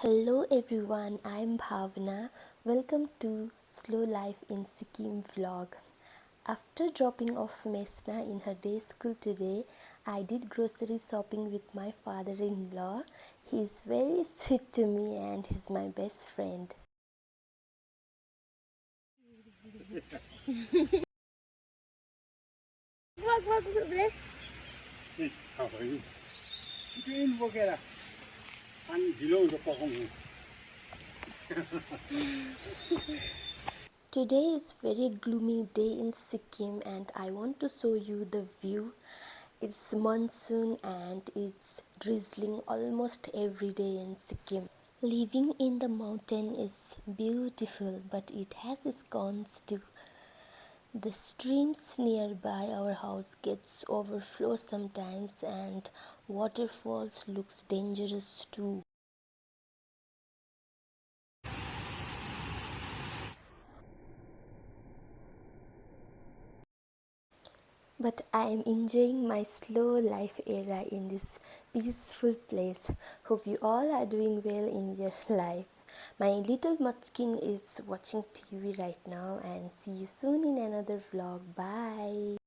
Hello everyone, I'm Bhavna. Welcome to Slow Life in Sikkim vlog. After dropping off Mesna in her day school today, I did grocery shopping with my father-in-law. He's very sweet to me and he's my best friend. Today is very gloomy day in Sikkim and I want to show you the view. It's monsoon and it's drizzling almost every day in Sikkim. Living in the mountain is beautiful but it has its cons too. The streams nearby our house gets overflow sometimes and waterfalls looks dangerous too. But I am enjoying my slow life era in this peaceful place. Hope you all are doing well in your life. My little munchkin is watching TV right now and see you soon in another vlog. Bye.